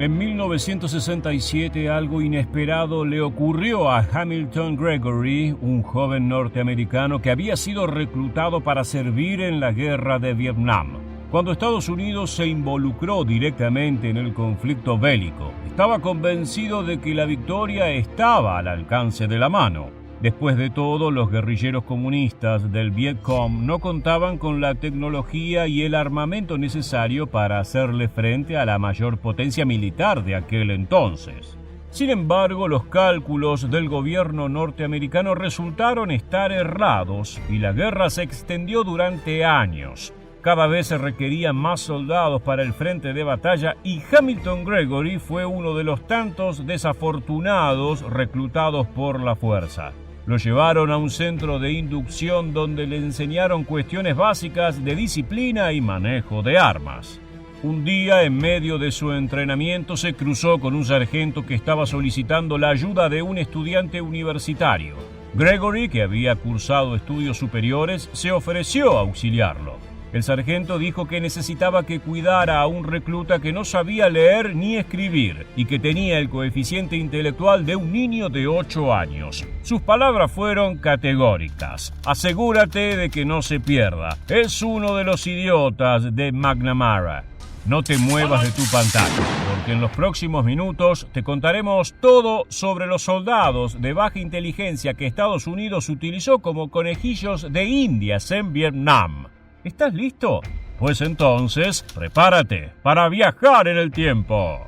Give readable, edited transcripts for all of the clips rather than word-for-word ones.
En 1967 algo inesperado le ocurrió a Hamilton Gregory, un joven norteamericano que había sido reclutado para servir en la guerra de Vietnam. Cuando Estados Unidos se involucró directamente en el conflicto bélico, estaba convencido de que la victoria estaba al alcance de la mano. Después de todo, los guerrilleros comunistas del Vietcong no contaban con la tecnología y el armamento necesario para hacerle frente a la mayor potencia militar de aquel entonces. Sin embargo, los cálculos del gobierno norteamericano resultaron estar errados y la guerra se extendió durante años. Cada vez se requerían más soldados para el frente de batalla y Hamilton Gregory fue uno de los tantos desafortunados reclutados por la fuerza. Lo llevaron a un centro de inducción donde le enseñaron cuestiones básicas de disciplina y manejo de armas. Un día, en medio de su entrenamiento, se cruzó con un sargento que estaba solicitando la ayuda de un estudiante universitario. Gregory, que había cursado estudios superiores, se ofreció a auxiliarlo. El sargento dijo que necesitaba que cuidara a un recluta que no sabía leer ni escribir y que tenía el coeficiente intelectual de un niño de 8 años. Sus palabras fueron categóricas. Asegúrate de que no se pierda. Es uno de los idiotas de McNamara. No te muevas de tu pantalla, porque en los próximos minutos te contaremos todo sobre los soldados de baja inteligencia que Estados Unidos utilizó como conejillos de indias en Vietnam. ¿Estás listo? Pues entonces, prepárate para viajar en el tiempo.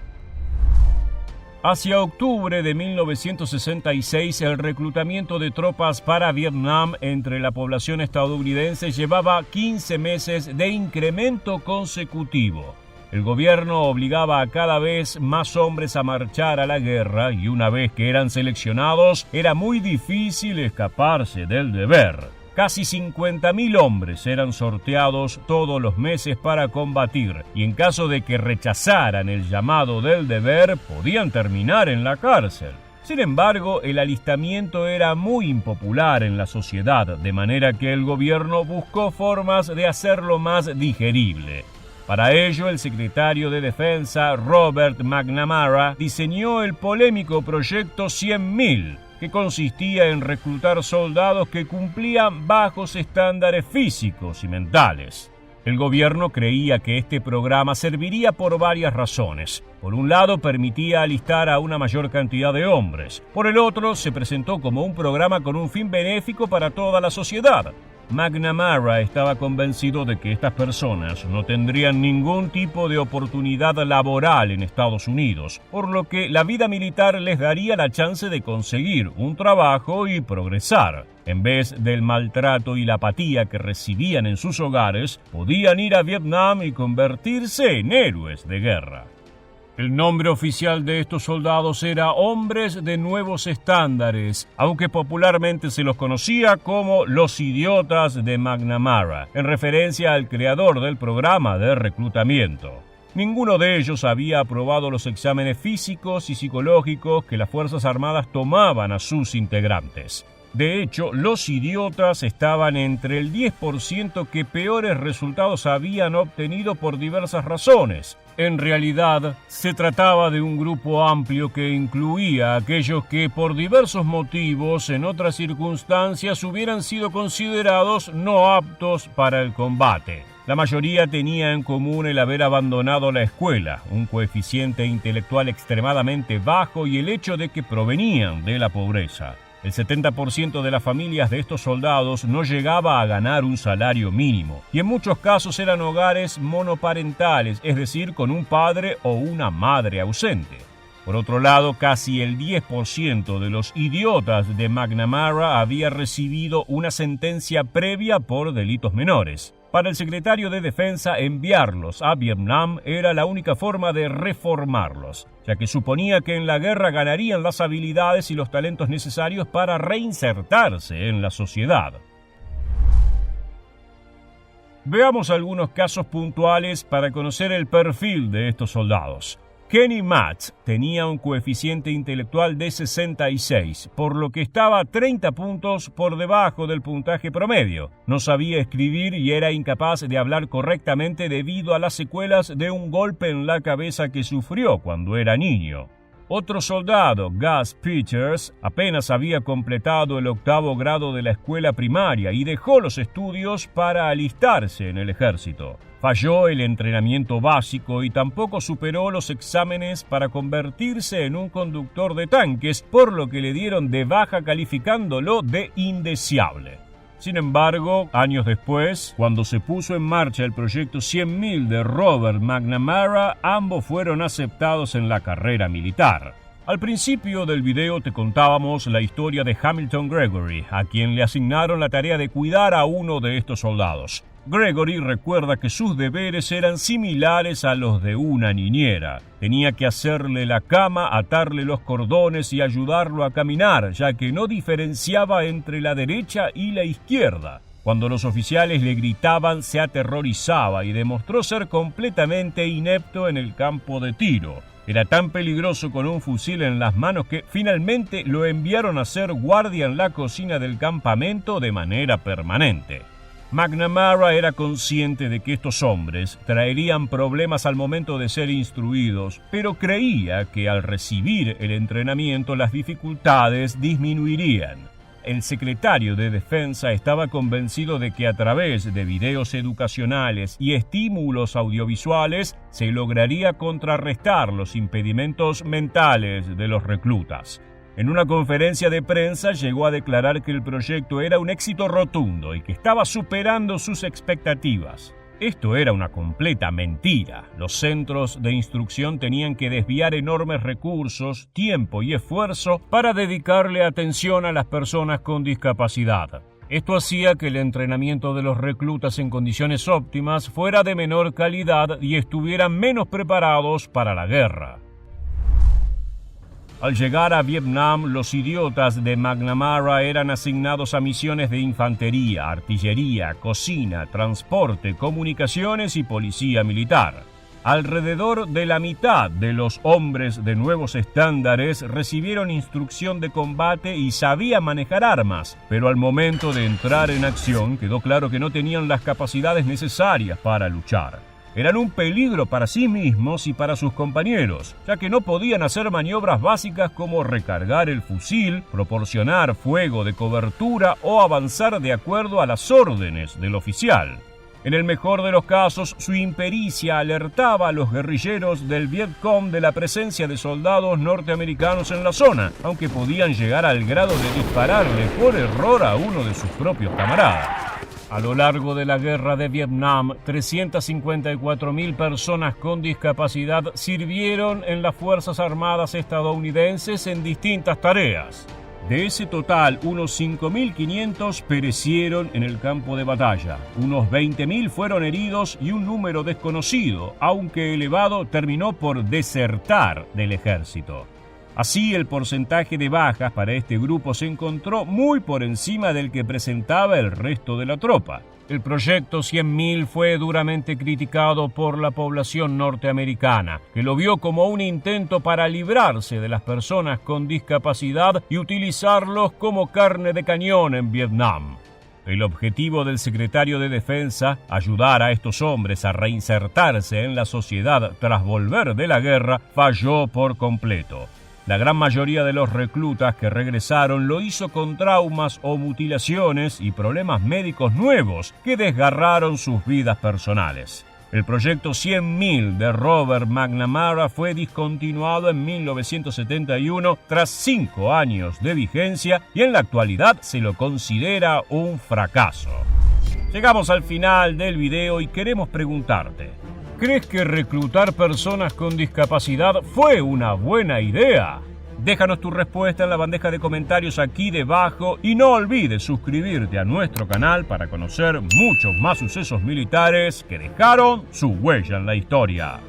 Hacia octubre de 1966, el reclutamiento de tropas para Vietnam entre la población estadounidense llevaba 15 meses de incremento consecutivo. El gobierno obligaba a cada vez más hombres a marchar a la guerra y una vez que eran seleccionados, era muy difícil escaparse del deber. Casi 50.000 hombres eran sorteados todos los meses para combatir y en caso de que rechazaran el llamado del deber, podían terminar en la cárcel. Sin embargo, el alistamiento era muy impopular en la sociedad, de manera que el gobierno buscó formas de hacerlo más digerible. Para ello, el secretario de Defensa, Robert McNamara, diseñó el polémico Proyecto 100.000, que consistía en reclutar soldados que cumplían bajos estándares físicos y mentales. El gobierno creía que este programa serviría por varias razones. Por un lado, permitía alistar a una mayor cantidad de hombres. Por el otro, se presentó como un programa con un fin benéfico para toda la sociedad. McNamara estaba convencido de que estas personas no tendrían ningún tipo de oportunidad laboral en Estados Unidos, por lo que la vida militar les daría la chance de conseguir un trabajo y progresar. En vez del maltrato y la apatía que recibían en sus hogares, podían ir a Vietnam y convertirse en héroes de guerra. El nombre oficial de estos soldados era Hombres de Nuevos Estándares, aunque popularmente se los conocía como los idiotas de McNamara, en referencia al creador del programa de reclutamiento. Ninguno de ellos había aprobado los exámenes físicos y psicológicos que las Fuerzas Armadas tomaban a sus integrantes. De hecho, los idiotas estaban entre el 10% que peores resultados habían obtenido por diversas razones. En realidad, se trataba de un grupo amplio que incluía a aquellos que por diversos motivos en otras circunstancias hubieran sido considerados no aptos para el combate. La mayoría tenía en común el haber abandonado la escuela, un coeficiente intelectual extremadamente bajo y el hecho de que provenían de la pobreza. El 70% de las familias de estos soldados no llegaba a ganar un salario mínimo, y en muchos casos eran hogares monoparentales, es decir, con un padre o una madre ausente. Por otro lado, casi el 10% de los idiotas de McNamara había recibido una sentencia previa por delitos menores. Para el secretario de Defensa, enviarlos a Vietnam era la única forma de reformarlos, ya que suponía que en la guerra ganarían las habilidades y los talentos necesarios para reinsertarse en la sociedad. Veamos algunos casos puntuales para conocer el perfil de estos soldados. Kenny Matz tenía un coeficiente intelectual de 66, por lo que estaba 30 puntos por debajo del puntaje promedio. No sabía escribir y era incapaz de hablar correctamente debido a las secuelas de un golpe en la cabeza que sufrió cuando era niño. Otro soldado, Gus Peters, apenas había completado el 8º grado de la escuela primaria y dejó los estudios para alistarse en el ejército. Falló el entrenamiento básico y tampoco superó los exámenes para convertirse en un conductor de tanques, por lo que le dieron de baja calificándolo de indeseable. Sin embargo, años después, cuando se puso en marcha el proyecto 100.000 de Robert McNamara, ambos fueron aceptados en la carrera militar. Al principio del video te contábamos la historia de Hamilton Gregory, a quien le asignaron la tarea de cuidar a uno de estos soldados. Gregory recuerda que sus deberes eran similares a los de una niñera. Tenía que hacerle la cama, atarle los cordones y ayudarlo a caminar, ya que no diferenciaba entre la derecha y la izquierda. Cuando los oficiales le gritaban, se aterrorizaba y demostró ser completamente inepto en el campo de tiro. Era tan peligroso con un fusil en las manos que finalmente lo enviaron a ser guardia en la cocina del campamento de manera permanente. McNamara era consciente de que estos hombres traerían problemas al momento de ser instruidos, pero creía que al recibir el entrenamiento las dificultades disminuirían. El secretario de Defensa estaba convencido de que a través de videos educacionales y estímulos audiovisuales se lograría contrarrestar los impedimentos mentales de los reclutas. En una conferencia de prensa llegó a declarar que el proyecto era un éxito rotundo y que estaba superando sus expectativas. Esto era una completa mentira. Los centros de instrucción tenían que desviar enormes recursos, tiempo y esfuerzo para dedicarle atención a las personas con discapacidad. Esto hacía que el entrenamiento de los reclutas en condiciones óptimas fuera de menor calidad y estuvieran menos preparados para la guerra. Al llegar a Vietnam, los idiotas de McNamara eran asignados a misiones de infantería, artillería, cocina, transporte, comunicaciones y policía militar. Alrededor de la mitad de los hombres de nuevos estándares recibieron instrucción de combate y sabían manejar armas, pero al momento de entrar en acción quedó claro que no tenían las capacidades necesarias para luchar. Eran un peligro para sí mismos y para sus compañeros, ya que no podían hacer maniobras básicas como recargar el fusil, proporcionar fuego de cobertura o avanzar de acuerdo a las órdenes del oficial. En el mejor de los casos, su impericia alertaba a los guerrilleros del Vietcong de la presencia de soldados norteamericanos en la zona, aunque podían llegar al grado de dispararle por error a uno de sus propios camaradas. A lo largo de la guerra de Vietnam, 354.000 personas con discapacidad sirvieron en las Fuerzas Armadas estadounidenses en distintas tareas. De ese total, unos 5.500 perecieron en el campo de batalla, unos 20.000 fueron heridos y un número desconocido, aunque elevado, terminó por desertar del ejército. Así, el porcentaje de bajas para este grupo se encontró muy por encima del que presentaba el resto de la tropa. El proyecto 100.000 fue duramente criticado por la población norteamericana, que lo vio como un intento para librarse de las personas con discapacidad y utilizarlos como carne de cañón en Vietnam. El objetivo del secretario de Defensa, ayudar a estos hombres a reinsertarse en la sociedad tras volver de la guerra, falló por completo. La gran mayoría de los reclutas que regresaron lo hizo con traumas o mutilaciones y problemas médicos nuevos que desgarraron sus vidas personales. El proyecto 100.000 de Robert McNamara fue discontinuado en 1971 tras 5 años de vigencia y en la actualidad se lo considera un fracaso. Llegamos al final del video y queremos preguntarte: ¿crees que reclutar personas con discapacidad fue una buena idea? Déjanos tu respuesta en la bandeja de comentarios aquí debajo y no olvides suscribirte a nuestro canal para conocer muchos más sucesos militares que dejaron su huella en la historia.